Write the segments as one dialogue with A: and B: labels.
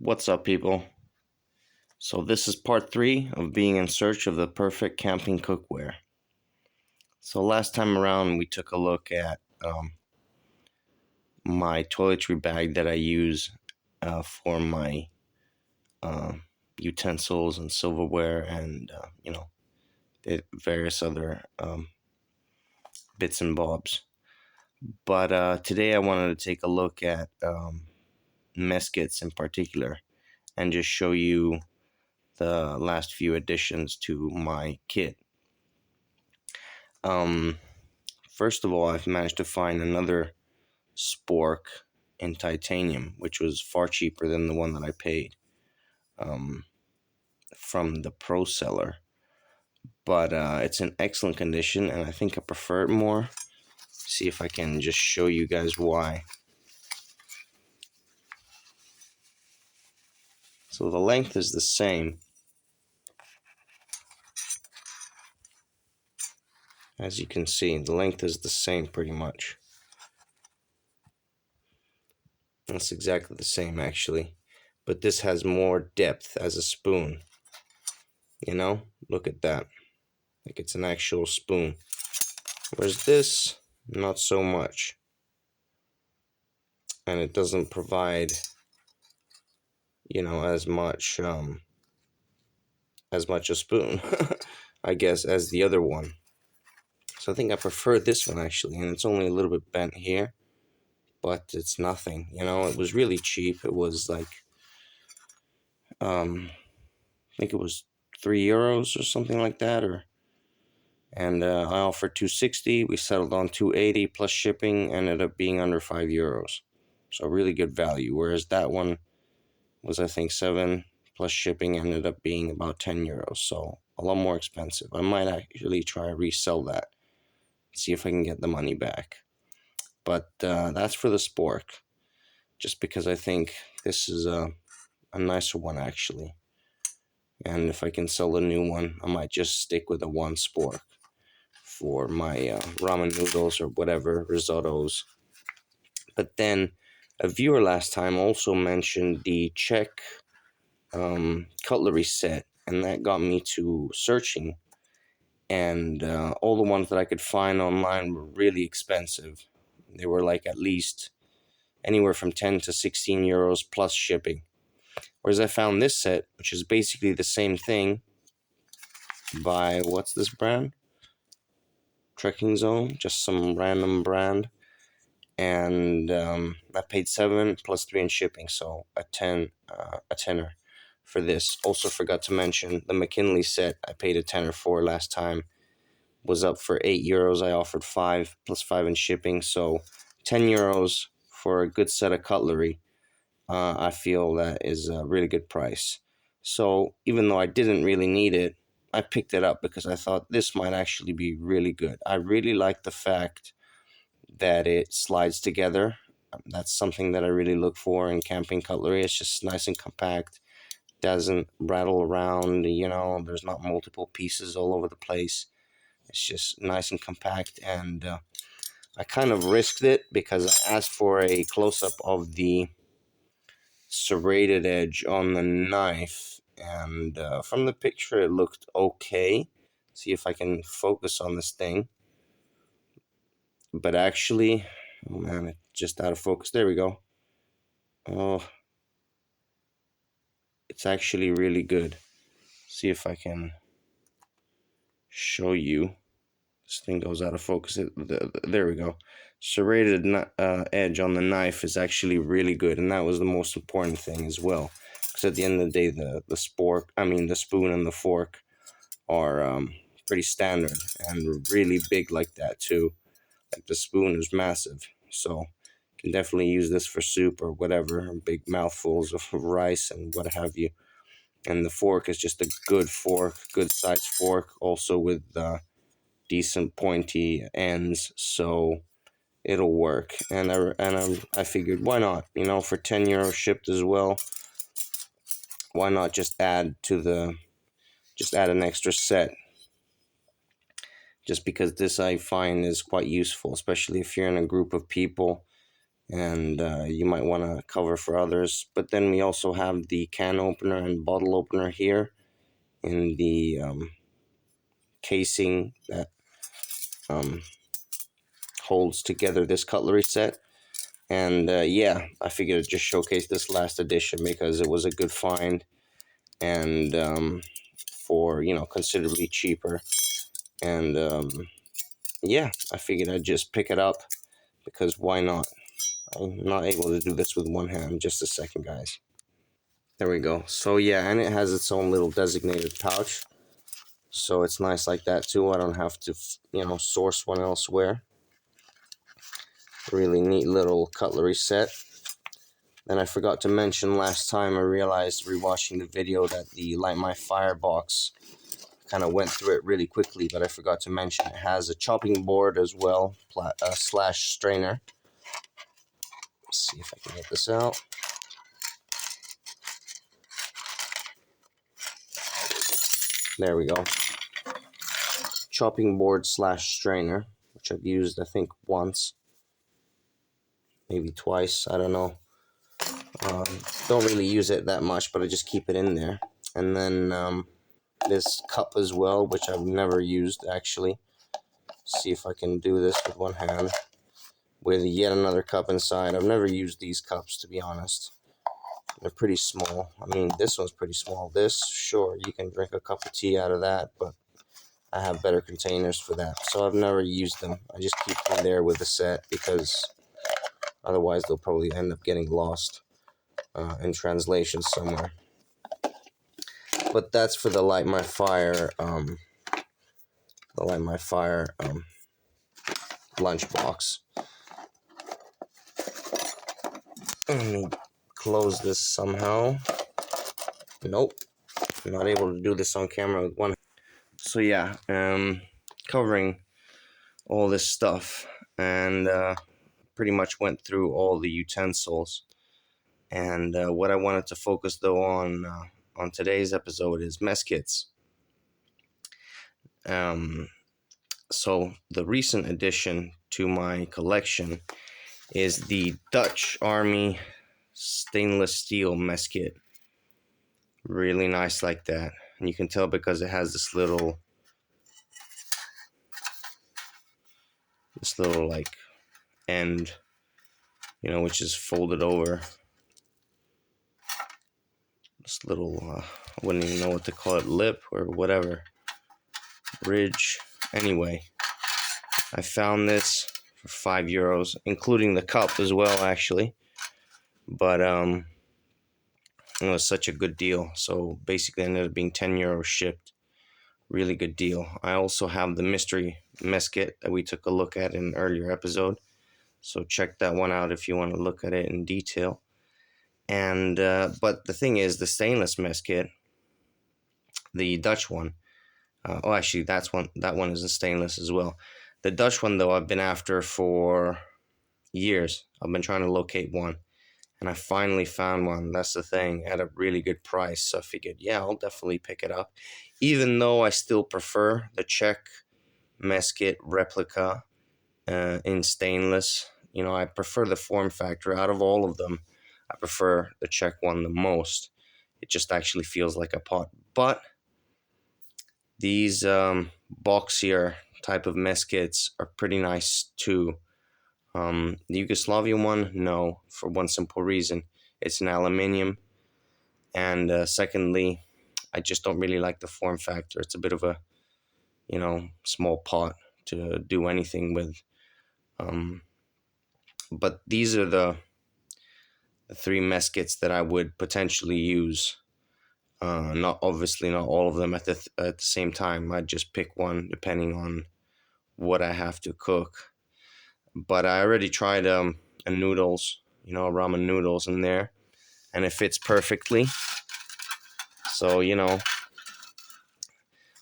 A: What's up, people? So, this is part 3 of being in search of the perfect camping cookware. So, last time around, we took a look at my toiletry bag that I use for my uh, utensils and silverware and, various other bits and bobs. But today, I wanted to take a look at mess kits in particular and just show you the last few additions to my kit. First of all, I've managed to find another spork in titanium, which was far cheaper than the one that I paid from the pro seller. But it's in excellent condition, and I think I prefer it more. See if I can just show you guys why. So the length is the same. As you can see, the length is the same pretty much. That's exactly the same, actually. But this has more depth as a spoon. Look at that. Like it's an actual spoon. Whereas this, not so much. And it doesn't provide, as much a spoon, I guess, as the other one. So I think I prefer this one, actually. And it's only a little bit bent here. But it's nothing, It was really cheap. It was like, I think it was €3 or something like that, and I offered 260. We settled on 280 plus shipping, ended up being under €5. So really good value. Whereas that one was, I think, 7 plus shipping, ended up being about €10. So a lot more expensive. I might actually try to resell that, see if I can get the money back. But that's for the spork, just because I think this is a nicer one, actually. And if I can sell a new one, I might just stick with the one spork for my ramen noodles or whatever, risottos. But then a viewer last time also mentioned the Czech cutlery set, and that got me to searching. And all the ones that I could find online were really expensive. They were like at least anywhere from 10 to €16 plus shipping. Whereas I found this set, which is basically the same thing by, what's this brand? Trekking Zone, just some random brand. And I paid 7 plus 3 in shipping, so a tenner for this. Also forgot to mention the McKinley set I paid a tenner for last time was up for €8. I offered 5 plus 5 in shipping, so €10 for a good set of cutlery. I feel that is a really good price. So even though I didn't really need it, I picked it up because I thought this might actually be really good. I really like the fact that it slides together. That's something that I really look for in camping cutlery. It's just nice and compact, doesn't rattle around, there's not multiple pieces all over the place. It's just nice and compact, and I kind of risked it because I asked for a close-up of the serrated edge on the knife, and from the picture it looked okay. See if I can focus on this thing. But actually, oh man, it's just out of focus. There we go. Oh, it's actually really good. See if I can show you. This thing goes out of focus. There we go. Serrated edge on the knife is actually really good, and that was the most important thing as well. Because at the end of the day, the spoon and the fork are pretty standard and really big like that too. Like the spoon is massive, so you can definitely use this for soup or whatever, big mouthfuls of rice and what have you. And the fork is just a good fork, good sized fork, also with decent pointy ends, so it'll work. And I figured, why not? For €10 shipped as well. Why not just add an extra set? Just because this I find is quite useful, especially if you're in a group of people and you might want to cover for others. But then we also have the can opener and bottle opener here in the casing that holds together this cutlery set. And yeah, I figured I'd just showcase this last edition because it was a good find, and for, you know, considerably cheaper. And yeah, I figured I'd just pick it up because why not? I'm not able to do this with one hand. Just a second, guys. There we go. So yeah, and it has its own little designated pouch. So it's nice like that too. I don't have to, you know, source one elsewhere. Really neat little cutlery set. And I forgot to mention last time, I realized rewatching the video that the Light My Fire box, kind of went through it really quickly, but I forgot to mention it has a chopping board as well, slash strainer. Let's see if I can get this out. There we go. Chopping board slash strainer, which I've used, I think, once, maybe twice, I don't know. Don't really use it that much, but I just keep it in there. And then this cup as well, which I've never used actually. See if I can do this with one hand, with yet another cup inside. I've never used these cups, to be honest. They're pretty small. I mean, this one's pretty small. This, sure, you can drink a cup of tea out of that, but I have better containers for that. So I've never used them. I just keep them there with the set because otherwise they'll probably end up getting lost in translation somewhere. But that's for the Light My Fire, lunchbox. Let me close this somehow. Nope, I'm not able to do this on camera with one. So yeah, covering all this stuff, and pretty much went through all the utensils. And what I wanted to focus though on today's episode is mess kits. So the recent addition to my collection is the Dutch Army stainless steel mess kit. Really nice like that, and you can tell because it has this little like end, you know, which is folded over. This little I wouldn't even know what to call it, lip or whatever, ridge. Anyway, I found this for €5, including the cup as well, actually. But it was such a good deal. So basically, it ended up being €10 shipped. Really good deal. I also have the mystery mess kit that we took a look at in an earlier episode. So check that one out if you want to look at it in detail. And but the thing is, the stainless mess kit, the Dutch one. Actually, that one is a stainless as well. The Dutch one, though, I've been after for years. I've been trying to locate one, and I finally found one. That's the thing, at a really good price. So I figured, yeah, I'll definitely pick it up, even though I still prefer the Czech mess kit replica in stainless. You know, I prefer the form factor out of all of them. I prefer the Czech one the most. It just actually feels like a pot. But these boxier type of mess kits are pretty nice too. The Yugoslavian one, no, for one simple reason. It's an aluminium. And secondly, I just don't really like the form factor. It's a bit of a, you know, small pot to do anything with. But these are the three mess kits that I would potentially use. Not all of them at the same time. I'd just pick one depending on what I have to cook. But I already tried a noodles, you know, ramen noodles in there, and it fits perfectly. So, you know,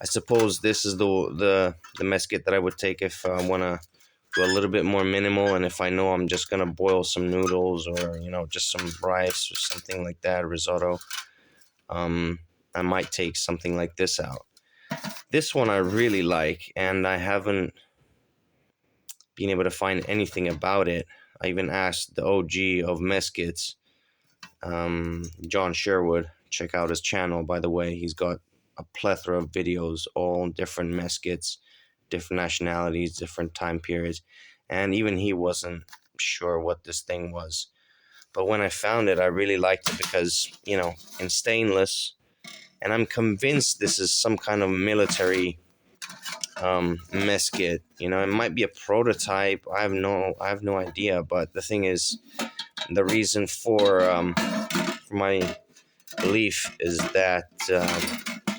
A: I suppose this is the mess kit that I would take if I want to go a little bit more minimal, and if I know I'm just gonna boil some noodles or, you know, just some rice or something like that, risotto. I might take something like this out. This one I really like, and I haven't been able to find anything about it. I even asked the OG of meskits, John Sherwood. Check out his channel, by the way. He's got a plethora of videos, all different meskits, different nationalities, different time periods, and even he wasn't sure what this thing was. But when I found it, I really liked it because, in stainless, and I'm convinced this is some kind of military meskit. It might be a prototype. I have no idea. But the thing is, the reason for my belief is that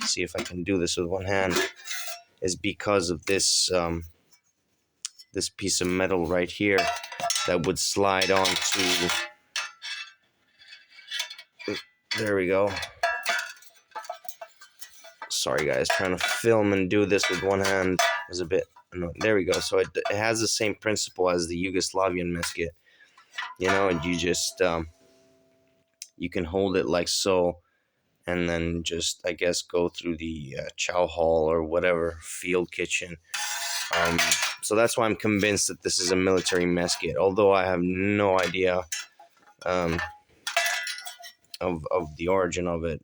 A: see if I can do this with one hand, is because of this piece of metal right here that would slide onto. There we go. Sorry guys, trying to film and do this with one hand is a bit annoying. There we go. So it has the same principle as the Yugoslavian musket, and you just you can hold it like so, and then just, I guess, go through the chow hall or whatever field kitchen. So that's why I'm convinced that this is a military musket, although I have no idea of the origin of it,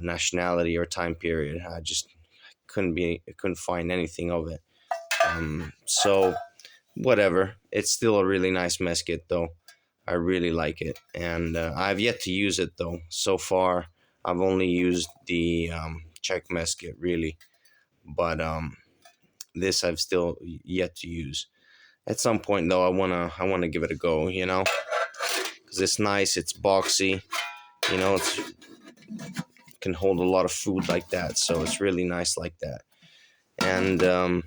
A: nationality or time period. I just couldn't find anything of it. So whatever. It's still a really nice musket, though. I really like it, and I've yet to use it though. So far, I've only used the Czech musket, really, but this I've still yet to use. At some point, though, I wanna give it a go, because it's nice. It's boxy, it can hold a lot of food like that, so it's really nice like that. And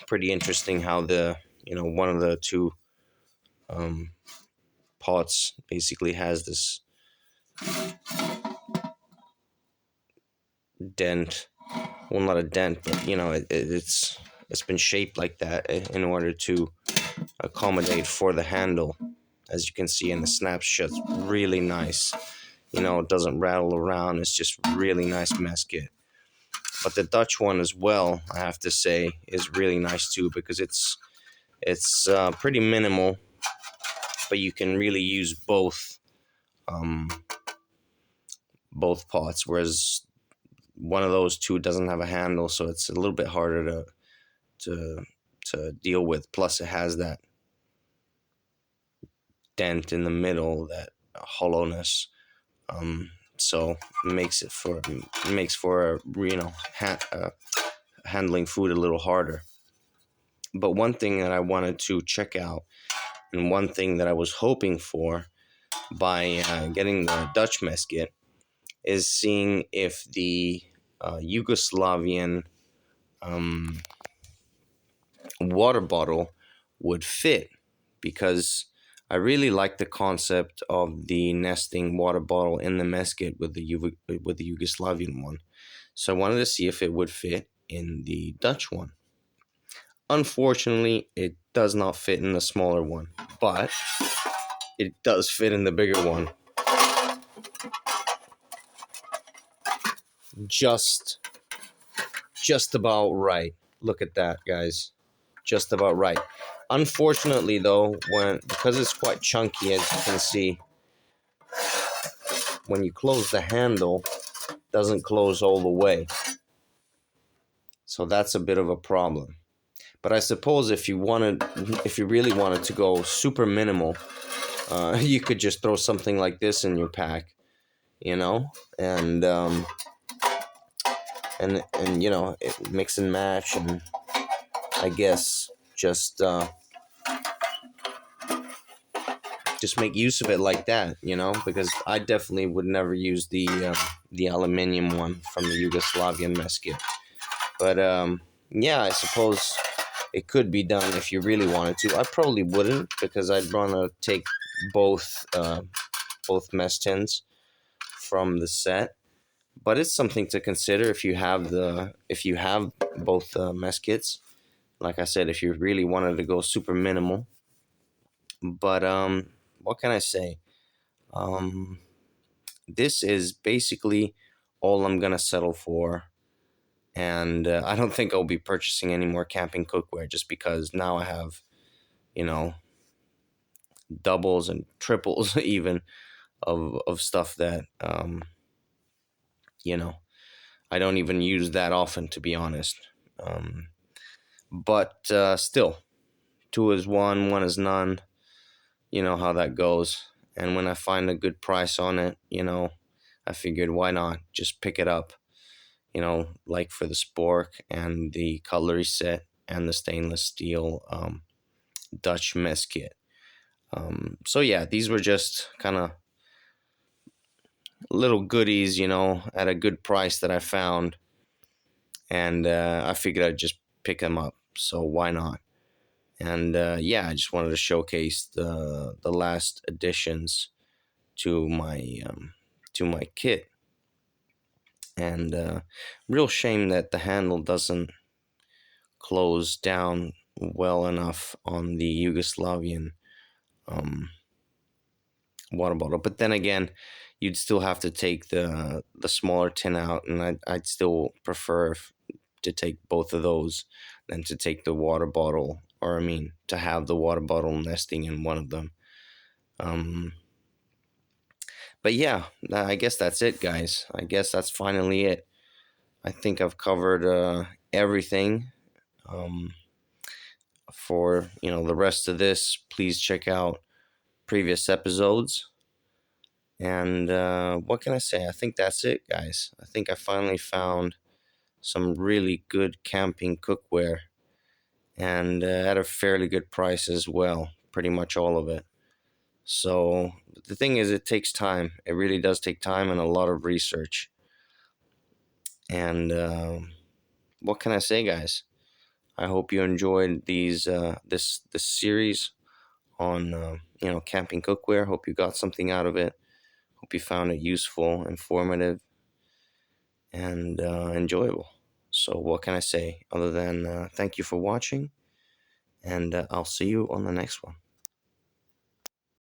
A: pretty interesting how the one of the two pots basically has this dent. Well, not a dent, but it's been shaped like that in order to accommodate for the handle. As you can see in the snapshots, really nice. It doesn't rattle around. It's just really nice musket. But the Dutch one as well, I have to say, is really nice too, because it's pretty minimal, but you can really use both pots, whereas one of those two doesn't have a handle, so it's a little bit harder to deal with. Plus, it has that dent in the middle, that hollowness. So it makes for handling food a little harder. But one thing that I wanted to check out, and one thing that I was hoping for by getting the Dutch musket, is seeing if the Yugoslavian water bottle would fit, because I really like the concept of the nesting water bottle in the musket with the Yugoslavian one. So I wanted to see if it would fit in the Dutch one. Unfortunately, it does not fit in the smaller one, but it does fit in the bigger one. Just about right. Look at that, guys. Just about right. Unfortunately, though, because it's quite chunky, as you can see, when you close the handle, it doesn't close all the way. So that's a bit of a problem. But I suppose if you really wanted to go super minimal, you could just throw something like this in your pack, and mix and match, and I guess just make use of it like that, because I definitely would never use the aluminium one from the Yugoslavian musket. But yeah, I suppose it could be done if you really wanted to. I probably wouldn't, because I'd want to take both mess tins from the set. But it's something to consider if you have both mess kits. Like I said, if you really wanted to go super minimal. But what can I say? This is basically all I'm gonna settle for, and I don't think I'll be purchasing any more camping cookware, just because now I have you know, doubles and triples even of stuff that you know, I don't even use that often, to be honest. Um, but still, two is one, one is none. You know how that goes. And when I find a good price on it, I figured why not just pick it up. Like for the spork and the cutlery set and the stainless steel Dutch mess kit. So yeah, these were just kind of little goodies, at a good price that I found, and I figured I'd just pick them up. So why not? And yeah, I just wanted to showcase the last additions to my kit. And real shame that the handle doesn't close down well enough on the Yugoslavian um, water bottle. But then again, you'd still have to take the smaller tin out, and I'd still prefer to take both of those than to take the water bottle, or I mean, to have the water bottle nesting in one of them. Um, but yeah, I guess that's it, guys. I guess that's finally it. I think I've covered everything. Um, for the rest of this, please check out previous episodes. And what can I say? I think that's it, guys. I think I finally found some really good camping cookware, and at a fairly good price as well. Pretty much all of it. So the thing is, it takes time. It really does take time and a lot of research. And what can I say, guys? I hope you enjoyed this series on camping cookware. Hope you got something out of it. Hope you found it useful, informative, and enjoyable. So what can I say other than thank you for watching, and I'll see you on the next one.